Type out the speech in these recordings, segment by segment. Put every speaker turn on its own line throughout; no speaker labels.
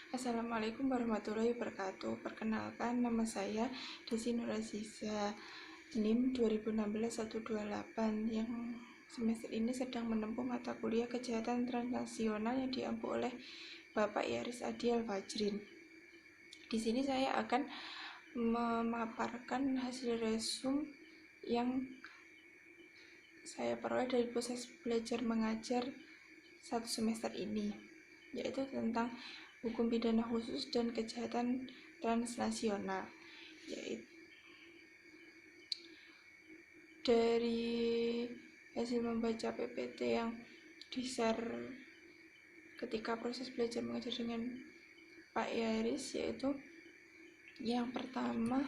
Assalamualaikum warahmatullahi wabarakatuh. Perkenalkan, nama saya Desi Nuraziza, NIM 2016-128, yang semester ini sedang menempuh mata kuliah Kejahatan Transnasional yang diampu oleh Bapak Yaris Adi Al-Fajrin. Di sini saya akan memaparkan hasil resum yang saya peroleh dari proses belajar mengajar satu semester ini, yaitu tentang hukum pidana khusus dan kejahatan transnasional. Yaitu dari hasil membaca PPT yang di-share ketika proses belajar mengajar dengan Pak Yaris, yaitu yang pertama,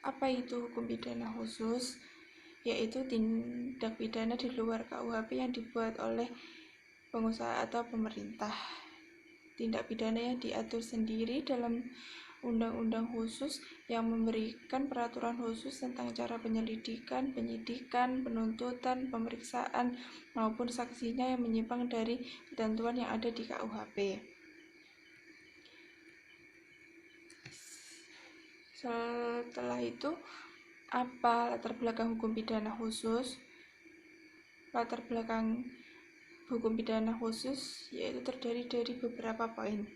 apa itu hukum pidana khusus? Yaitu tindak pidana di luar KUHP yang dibuat oleh pengusaha atau pemerintah. Tindak pidana yang diatur sendiri dalam undang-undang khusus yang memberikan peraturan khusus tentang cara penyelidikan, penyidikan, penuntutan, pemeriksaan, maupun saksinya yang menyimpang dari ketentuan yang ada di KUHP. Setelah itu, apa latar belakang hukum pidana khusus? Latar belakang hukum pidana khusus yaitu terdiri dari beberapa poin.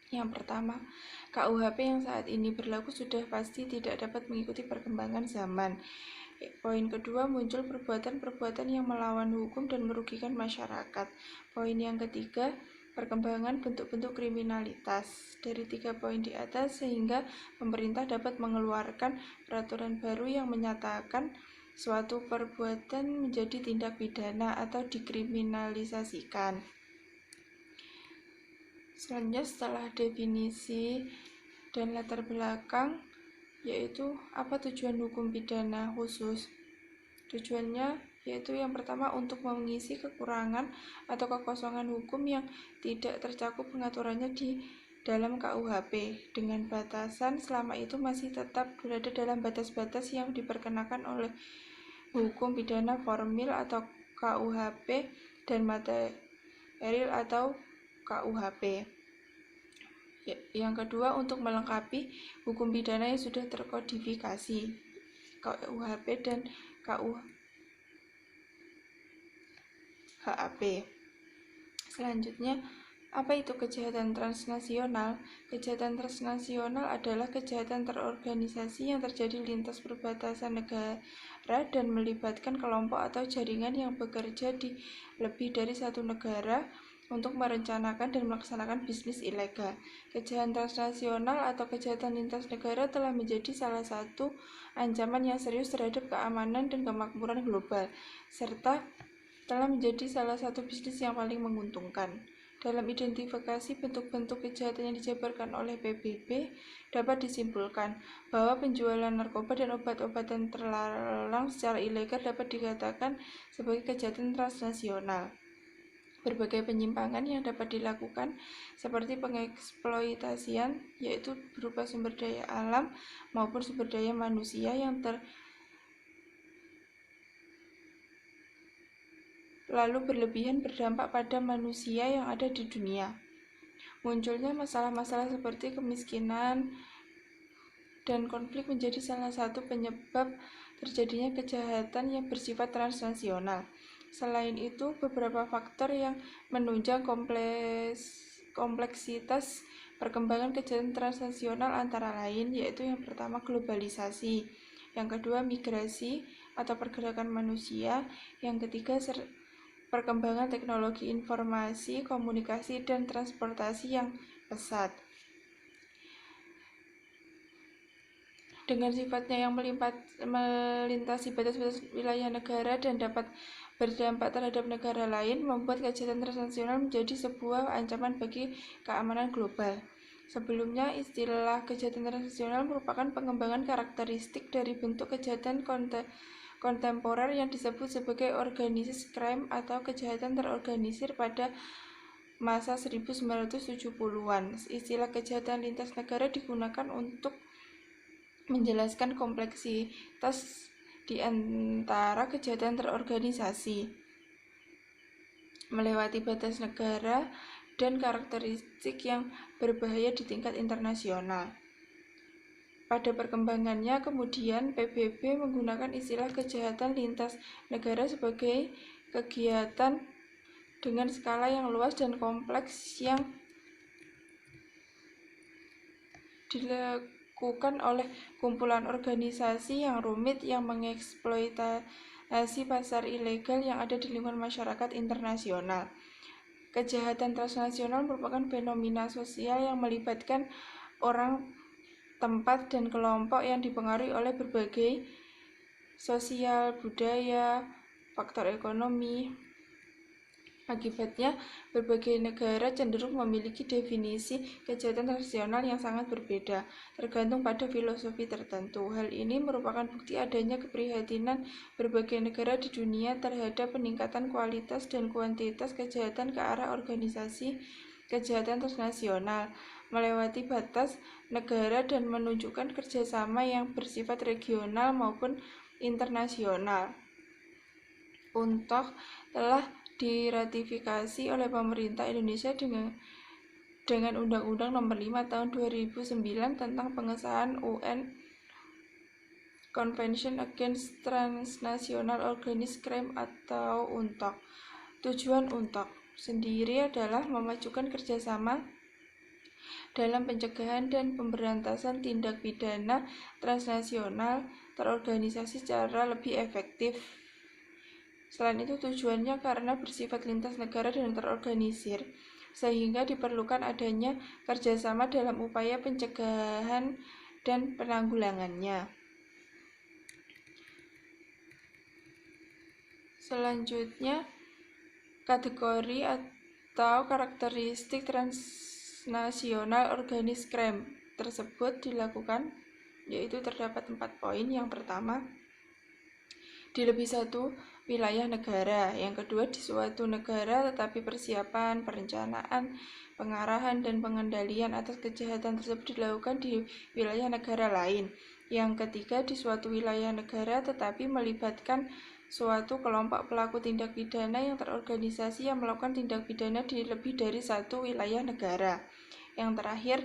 Yang pertama, KUHP yang saat ini berlaku sudah pasti tidak dapat mengikuti perkembangan zaman. Poin kedua, muncul perbuatan-perbuatan yang melawan hukum dan merugikan masyarakat. Poin yang ketiga, perkembangan bentuk-bentuk kriminalitas. Dari 3 poin di atas, sehingga pemerintah dapat mengeluarkan peraturan baru yang menyatakan suatu perbuatan menjadi tindak pidana atau dikriminalisasikan. Selanjutnya, setelah definisi dan latar belakang, yaitu apa tujuan hukum pidana khusus. Tujuannya yaitu yang pertama, untuk mengisi kekurangan atau kekosongan hukum yang tidak tercakup pengaturannya di dalam KUHP, dengan batasan selama itu masih tetap berada dalam batas-batas yang diperkenakan oleh hukum pidana formil atau KUHP dan material atau KUHP. Yang kedua, untuk melengkapi hukum pidana yang sudah terkodifikasi KUHP dan KUHP. Selanjutnya, apa itu kejahatan transnasional? Kejahatan transnasional adalah kejahatan terorganisasi yang terjadi lintas perbatasan negara dan melibatkan kelompok atau jaringan yang bekerja di lebih dari satu negara untuk merencanakan dan melaksanakan bisnis ilegal. Kejahatan transnasional atau kejahatan lintas negara telah menjadi salah satu ancaman yang serius terhadap keamanan dan kemakmuran global, serta telah menjadi salah satu bisnis yang paling menguntungkan. Dalam identifikasi bentuk-bentuk kejahatan yang dijabarkan oleh PBB, dapat disimpulkan bahwa penjualan narkoba dan obat-obatan terlarang secara ilegal dapat dikatakan sebagai kejahatan transnasional. Berbagai penyimpangan yang dapat dilakukan, seperti pengeksploitasian, yaitu berupa sumber daya alam maupun sumber daya manusia yang lalu berlebihan, berdampak pada manusia yang ada di dunia. Munculnya masalah-masalah seperti kemiskinan dan konflik menjadi salah satu penyebab terjadinya kejahatan yang bersifat transnasional. Selain itu, beberapa faktor yang menunjang kompleksitas perkembangan kejahatan transnasional antara lain, yaitu yang pertama, globalisasi, yang kedua, migrasi atau pergerakan manusia, yang ketiga, perkembangan teknologi informasi, komunikasi, dan transportasi yang pesat. Dengan sifatnya yang melintasi batas-batas wilayah negara dan dapat berdampak terhadap negara lain, membuat kejahatan transnasional menjadi sebuah ancaman bagi keamanan global. Sebelumnya, istilah kejahatan transnasional merupakan pengembangan karakteristik dari bentuk kejahatan kontemporer yang disebut sebagai organized crime atau kejahatan terorganisir pada masa 1970-an. Istilah kejahatan lintas negara digunakan untuk menjelaskan kompleksitas di antara kejahatan terorganisasi melewati batas negara dan karakteristik yang berbahaya di tingkat internasional. Pada perkembangannya, kemudian PBB menggunakan istilah kejahatan lintas negara sebagai kegiatan dengan skala yang luas dan kompleks yang dilakukan oleh kumpulan organisasi yang rumit yang mengeksploitasi pasar ilegal yang ada di lingkungan masyarakat internasional. Kejahatan transnasional merupakan fenomena sosial yang melibatkan orang, tempat, dan kelompok yang dipengaruhi oleh berbagai sosial, budaya, faktor ekonomi. Akibatnya, berbagai negara cenderung memiliki definisi kejahatan transnasional yang sangat berbeda, tergantung pada filosofi tertentu. Hal ini merupakan bukti adanya keprihatinan berbagai negara di dunia terhadap peningkatan kualitas dan kuantitas kejahatan ke arah organisasi kejahatan transnasional, melewati batas negara dan menunjukkan kerjasama yang bersifat regional maupun internasional. UNTOC telah diratifikasi oleh pemerintah Indonesia dengan Undang-Undang Nomor 5 Tahun 2009 tentang pengesahan UN Convention Against Transnational Organized Crime atau UNTOC. Tujuan UNTOC sendiri adalah memajukan kerjasama dalam pencegahan dan pemberantasan tindak pidana transnasional terorganisasi secara lebih efektif. Selain itu, tujuannya karena bersifat lintas negara dan terorganisir, sehingga diperlukan adanya kerjasama dalam upaya pencegahan dan penanggulangannya. Selanjutnya, kategori atau karakteristik transnasional organized crime tersebut dilakukan, yaitu terdapat 4 poin. Yang pertama, di lebih satu wilayah negara. Yang kedua, di suatu negara, tetapi persiapan, perencanaan, pengarahan, dan pengendalian atas kejahatan tersebut dilakukan di wilayah negara lain. Yang ketiga, di suatu wilayah negara, tetapi melibatkan suatu kelompok pelaku tindak pidana yang terorganisasi yang melakukan tindak pidana di lebih dari satu wilayah negara. Yang terakhir,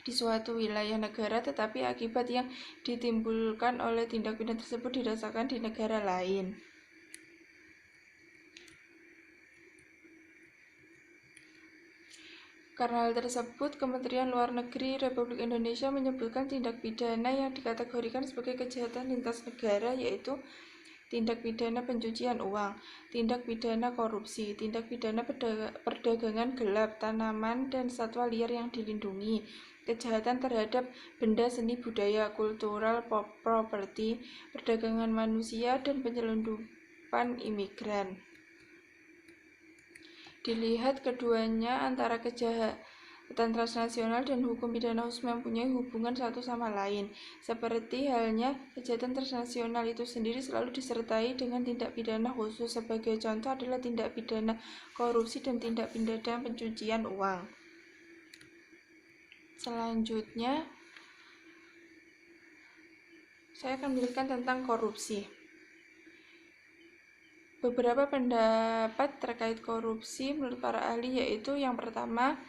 di suatu wilayah negara, tetapi akibat yang ditimbulkan oleh tindak pidana tersebut dirasakan di negara lain. Karena hal tersebut, Kementerian Luar Negeri Republik Indonesia menyebutkan tindak pidana yang dikategorikan sebagai kejahatan lintas negara, yaitu tindak pidana pencucian uang, tindak pidana korupsi, tindak pidana perdagangan gelap tanaman dan satwa liar yang dilindungi, kejahatan terhadap benda seni budaya, cultural property, perdagangan manusia, dan penyelundupan imigran. Dilihat keduanya antara kejahatan transnasional dan hukum pidana khusus mempunyai hubungan satu sama lain. Seperti halnya kejahatan transnasional itu sendiri selalu disertai dengan tindak pidana khusus. Sebagai contoh adalah tindak pidana korupsi dan tindak pidana pencucian uang. Selanjutnya, saya akan menjelaskan tentang korupsi. Beberapa pendapat terkait korupsi menurut para ahli, yaitu yang pertama,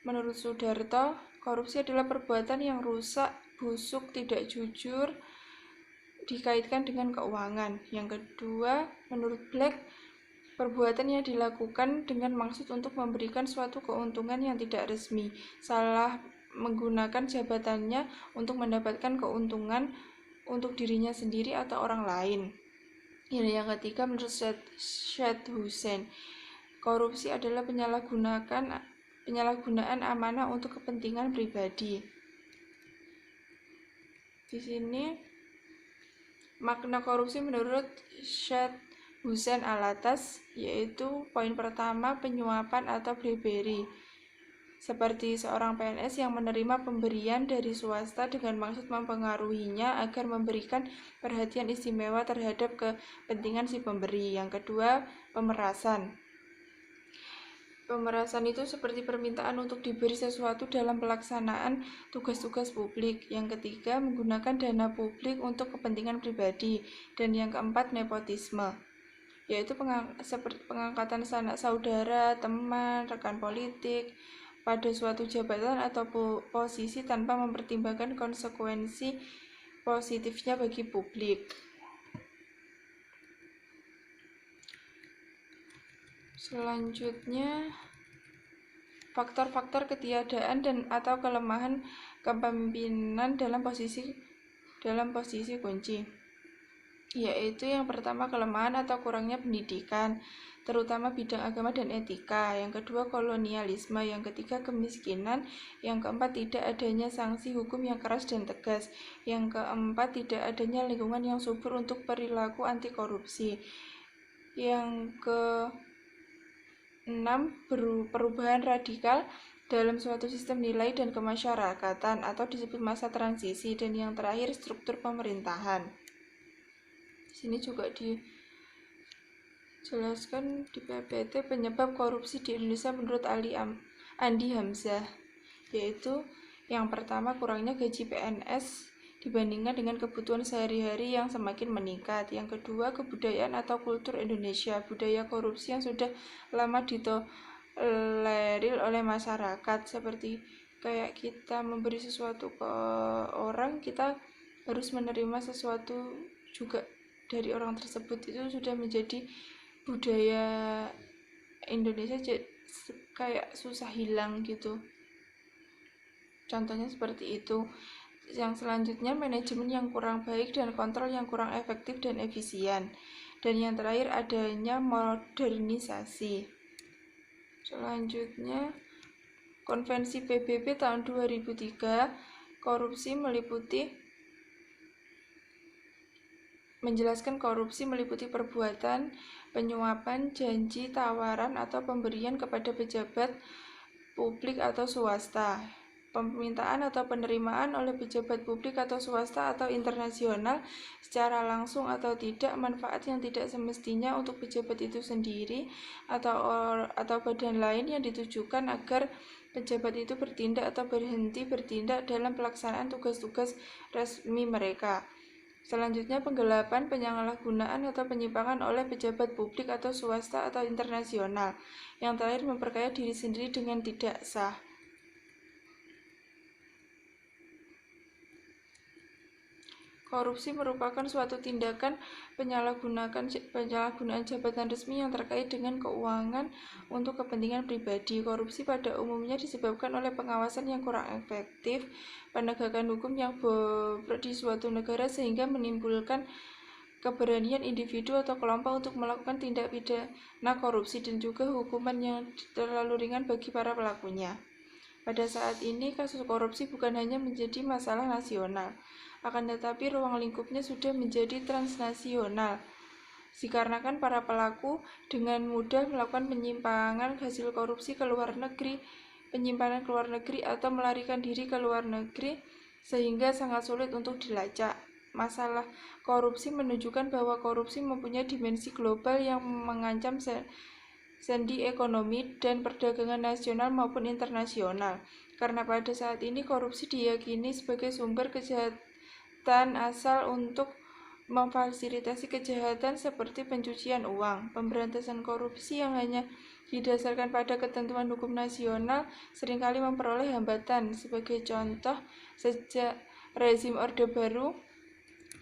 menurut Sudarto, korupsi adalah perbuatan yang rusak, busuk, tidak jujur, dikaitkan dengan keuangan. Yang kedua, menurut Black, perbuatan yang dilakukan dengan maksud untuk memberikan suatu keuntungan yang tidak resmi, salah menggunakan jabatannya untuk mendapatkan keuntungan untuk dirinya sendiri atau orang lain. Yang ketiga, menurut Syed Hussein, korupsi adalah penyalahgunaan amanah untuk kepentingan pribadi. Di sini makna korupsi menurut Syed Hussein Alatas, yaitu poin pertama, penyuapan atau bribery, seperti seorang PNS yang menerima pemberian dari swasta dengan maksud mempengaruhinya agar memberikan perhatian istimewa terhadap kepentingan si pemberi. Yang kedua, pemerasan. Pemerasan itu seperti permintaan untuk diberi sesuatu dalam pelaksanaan tugas-tugas publik. Yang ketiga, menggunakan dana publik untuk kepentingan pribadi. Dan yang keempat, nepotisme. yaitu seperti pengangkatan sanak saudara, teman, rekan politik pada suatu jabatan atau posisi tanpa mempertimbangkan konsekuensi positifnya bagi publik. Selanjutnya, faktor-faktor ketiadaan dan atau kelemahan kepemimpinan dalam posisi kunci, yaitu yang pertama kelemahan atau kurangnya pendidikan, terutama bidang agama dan etika. Yang kedua kolonialisme, yang ketiga kemiskinan, yang keempat tidak adanya sanksi hukum yang keras dan tegas, yang keempat tidak adanya lingkungan yang subur untuk perilaku anti korupsi, yang keenam perubahan radikal dalam suatu sistem nilai dan kemasyarakatan atau disebut masa transisi, dan yang terakhir struktur pemerintahan. Sini juga dijelaskan di PPT penyebab korupsi di Indonesia menurut Andi Hamzah, yaitu yang pertama kurangnya gaji PNS dibandingkan dengan kebutuhan sehari-hari yang semakin meningkat. Yang kedua kebudayaan atau kultur Indonesia, budaya korupsi yang sudah lama ditolerir oleh masyarakat, seperti kayak kita memberi sesuatu ke orang, kita harus menerima sesuatu juga dari orang tersebut. Itu sudah menjadi budaya Indonesia, kayak susah hilang gitu. Contohnya seperti itu. Yang selanjutnya manajemen yang kurang baik dan kontrol yang kurang efektif dan efisien. Dan yang terakhir adanya modernisasi. Selanjutnya Konvensi PBB tahun 2003, menjelaskan korupsi meliputi perbuatan penyuapan, janji, tawaran, atau pemberian kepada pejabat publik atau swasta, permintaan atau penerimaan oleh pejabat publik atau swasta atau internasional secara langsung atau tidak, manfaat yang tidak semestinya untuk pejabat itu sendiri atau badan lain yang ditujukan agar pejabat itu bertindak atau berhenti bertindak dalam pelaksanaan tugas-tugas resmi mereka. Selanjutnya penggelapan, penyalahgunaan atau penyimpangan oleh pejabat publik atau swasta atau internasional. Yang terakhir memperkaya diri sendiri dengan tidak sah. Korupsi merupakan suatu tindakan penyalahgunaan jabatan resmi yang terkait dengan keuangan untuk kepentingan pribadi. Korupsi pada umumnya disebabkan oleh pengawasan yang kurang efektif, penegakan hukum yang bobrok di suatu negara sehingga menimbulkan keberanian individu atau kelompok untuk melakukan tindak pidana korupsi, dan juga hukuman yang terlalu ringan bagi para pelakunya. Pada saat ini, kasus korupsi bukan hanya menjadi masalah nasional, akan tetapi ruang lingkupnya sudah menjadi transnasional, dikarenakan para pelaku dengan mudah melakukan penyimpanan hasil korupsi ke luar negeri, penyimpanan ke luar negeri atau melarikan diri ke luar negeri, sehingga sangat sulit untuk dilacak. Masalah korupsi menunjukkan bahwa korupsi mempunyai dimensi global yang mengancam sendi ekonomi dan perdagangan nasional maupun internasional, karena pada saat ini korupsi diyakini sebagai sumber kejahatan asal untuk memfasilitasi kejahatan seperti pencucian uang. Pemberantasan korupsi yang hanya didasarkan pada ketentuan hukum nasional seringkali memperoleh hambatan. Sebagai contoh, sejak rezim Orde Baru,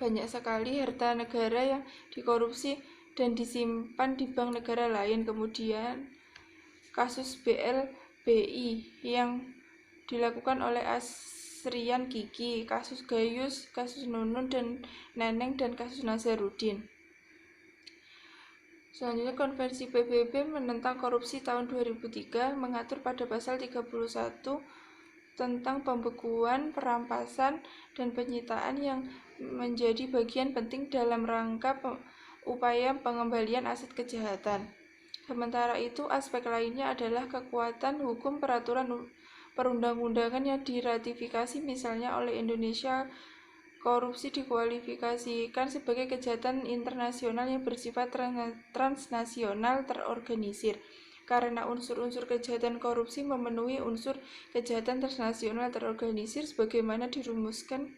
banyak sekali harta negara yang dikorupsi dan disimpan di bank negara lain. Kemudian kasus BLBI yang dilakukan oleh Rian Kiki, kasus Gayus, kasus Nunun dan Neneng, dan kasus Nazarudin. Selanjutnya Konvensi PBB menentang korupsi tahun 2003 mengatur pada pasal 31 tentang pembekuan, perampasan, dan penyitaan yang menjadi bagian penting dalam rangka upaya pengembalian aset kejahatan. Sementara itu, aspek lainnya adalah kekuatan hukum peraturan perundang-undangan yang diratifikasi misalnya oleh Indonesia. Korupsi dikualifikasikan sebagai kejahatan internasional yang bersifat transnasional terorganisir, karena unsur-unsur kejahatan korupsi memenuhi unsur kejahatan transnasional terorganisir sebagaimana dirumuskan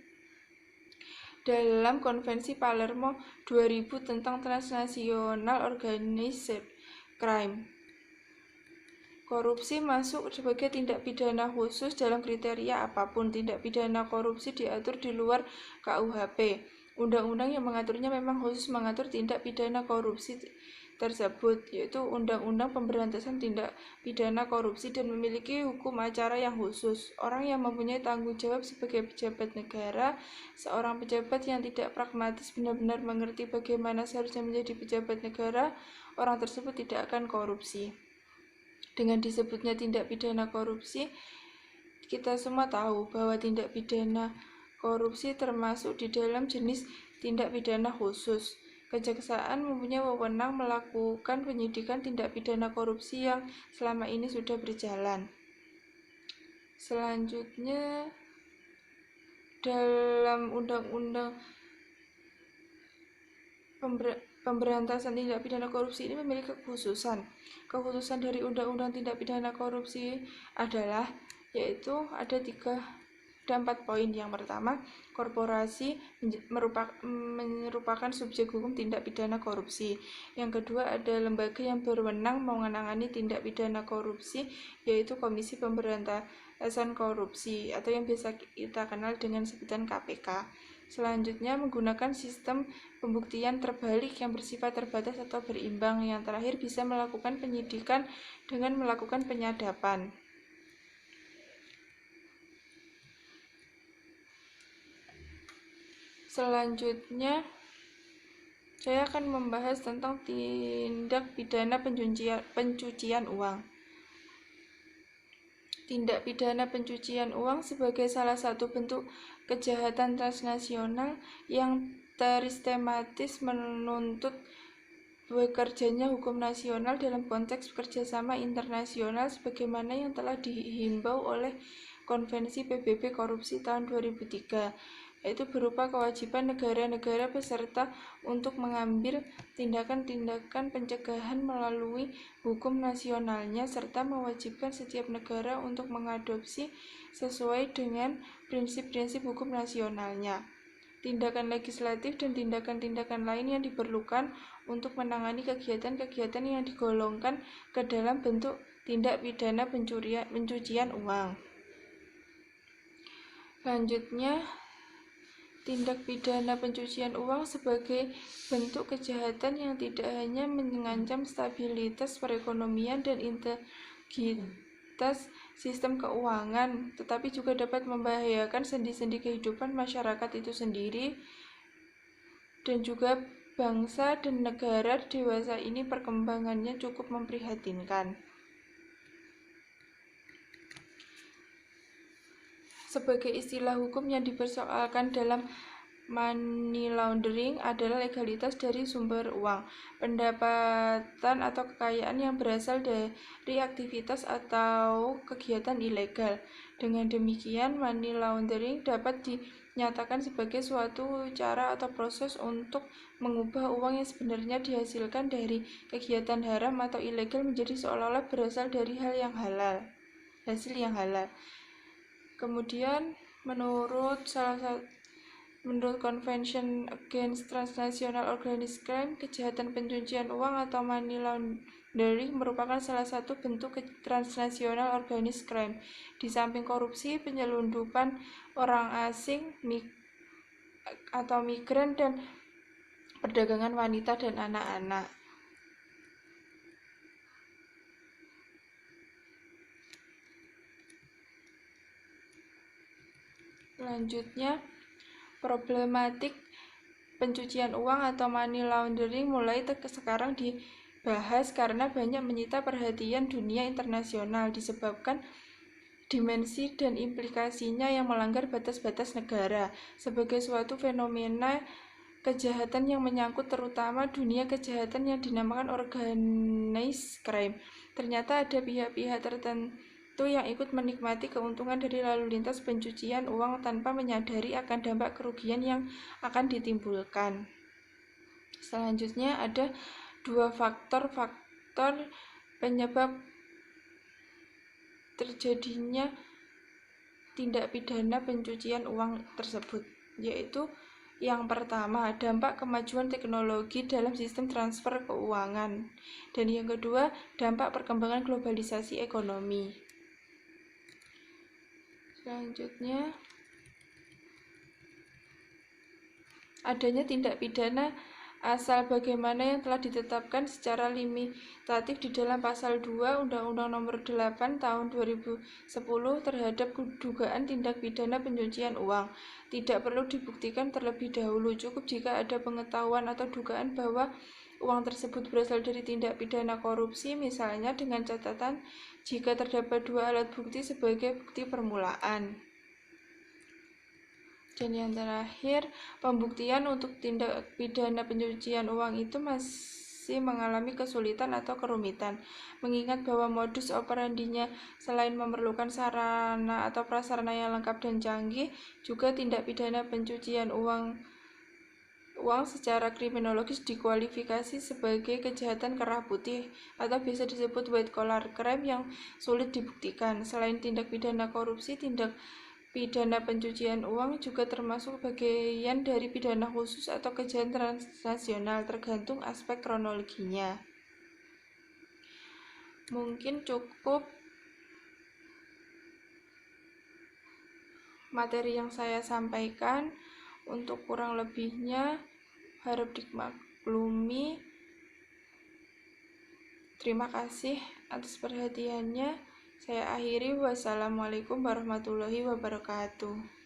dalam Konvensi Palermo 2000 tentang transnasional organized crime. Korupsi masuk sebagai tindak pidana khusus dalam kriteria apapun. Tindak pidana korupsi diatur di luar KUHP. Undang-undang yang mengaturnya memang khusus mengatur tindak pidana korupsi tersebut, yaitu Undang-Undang Pemberantasan Tindak Pidana Korupsi, dan memiliki hukum acara yang khusus. Orang yang mempunyai tanggung jawab sebagai pejabat negara, seorang pejabat yang tidak pragmatis benar-benar mengerti bagaimana seharusnya menjadi pejabat negara, orang tersebut tidak akan korupsi. Dengan disebutnya tindak pidana korupsi, kita semua tahu bahwa tindak pidana korupsi termasuk di dalam jenis tindak pidana khusus. Kejaksaan mempunyai wewenang melakukan penyidikan tindak pidana korupsi yang selama ini sudah berjalan. Selanjutnya, dalam Undang-Undang Pemberantasan Tindak Pidana Korupsi ini memiliki kekhususan. Kekhususan dari Undang-Undang Tindak Pidana Korupsi adalah, yaitu ada 4 poin. Yang pertama, korporasi merupakan subjek hukum tindak pidana korupsi. Yang kedua, ada lembaga yang berwenang menangani tindak pidana korupsi, yaitu Komisi Pemberantasan Korupsi atau yang biasa kita kenal dengan sebutan KPK. Selanjutnya, menggunakan sistem pembuktian terbalik yang bersifat terbatas atau berimbang. Yang terakhir, bisa melakukan penyidikan dengan melakukan penyadapan. Selanjutnya, saya akan membahas tentang tindak pidana pencucian uang. Tindak pidana pencucian uang sebagai salah satu bentuk kejahatan transnasional yang sistematis menuntut bekerjanya hukum nasional dalam konteks kerjasama internasional sebagaimana yang telah dihimbau oleh Konvensi PBB Korupsi tahun 2003, yaitu berupa kewajiban negara-negara peserta untuk mengambil tindakan-tindakan pencegahan melalui hukum nasionalnya, serta mewajibkan setiap negara untuk mengadopsi sesuai dengan prinsip-prinsip hukum nasionalnya tindakan legislatif dan tindakan-tindakan lain yang diperlukan untuk menangani kegiatan-kegiatan yang digolongkan ke dalam bentuk tindak pidana pencucian uang. Selanjutnya, tindak pidana pencucian uang sebagai bentuk kejahatan yang tidak hanya mengancam stabilitas perekonomian dan integritas sistem keuangan, tetapi juga dapat membahayakan sendi-sendi kehidupan masyarakat itu sendiri dan juga bangsa dan negara dewasa ini. Perkembangannya cukup memprihatinkan. Sebagai istilah hukum yang dipersoalkan dalam money laundering adalah legalitas dari sumber uang, pendapatan atau kekayaan yang berasal dari aktivitas atau kegiatan ilegal. Dengan demikian, money laundering dapat dinyatakan sebagai suatu cara atau proses untuk mengubah uang yang sebenarnya dihasilkan dari kegiatan haram atau ilegal menjadi seolah-olah berasal dari hasil yang halal. Kemudian, menurut Convention Against Transnational Organized Crime, kejahatan pencucian uang atau money laundering merupakan salah satu bentuk transnational organized crime. Di samping korupsi, penyelundupan orang asing atau migran, dan perdagangan wanita dan anak-anak. Selanjutnya, problematik pencucian uang atau money laundering mulai sekarang dibahas karena banyak menyita perhatian dunia internasional disebabkan dimensi dan implikasinya yang melanggar batas-batas negara. Sebagai suatu fenomena kejahatan yang menyangkut terutama dunia kejahatan yang dinamakan organized crime, ternyata ada pihak-pihak tertentu yang ikut menikmati keuntungan dari lalu lintas pencucian uang tanpa menyadari akan dampak kerugian yang akan ditimbulkan. Selanjutnya, ada 2 faktor penyebab terjadinya tindak pidana pencucian uang tersebut, yaitu Yang pertama, dampak kemajuan teknologi dalam sistem transfer keuangan. Dan yang kedua, dampak perkembangan globalisasi ekonomi. Selanjutnya, adanya tindak pidana asal bagaimana yang telah ditetapkan secara limitatif di dalam pasal 2 Undang-Undang Nomor 8 Tahun 2010 terhadap dugaan tindak pidana pencucian uang. Tidak perlu dibuktikan terlebih dahulu, cukup jika ada pengetahuan atau dugaan bahwa uang tersebut berasal dari tindak pidana korupsi, misalnya dengan catatan jika terdapat 2 alat bukti sebagai bukti permulaan. Dan yang terakhir, pembuktian untuk tindak pidana pencucian uang itu masih mengalami kesulitan atau kerumitan, mengingat bahwa modus operandinya selain memerlukan sarana atau prasarana yang lengkap dan canggih, juga tindak pidana pencucian uang secara kriminologis dikualifikasi sebagai kejahatan kerah putih atau biasa disebut white collar crime yang sulit dibuktikan. Selain tindak pidana korupsi, tindak pidana pencucian uang juga termasuk bagian dari pidana khusus atau kejahatan transnasional, tergantung aspek kronologinya. Mungkin cukup materi yang saya sampaikan. Untuk kurang lebihnya harap dimaklumi. Terima kasih atas perhatiannya. Saya akhiri. Wassalamualaikum warahmatullahi wabarakatuh.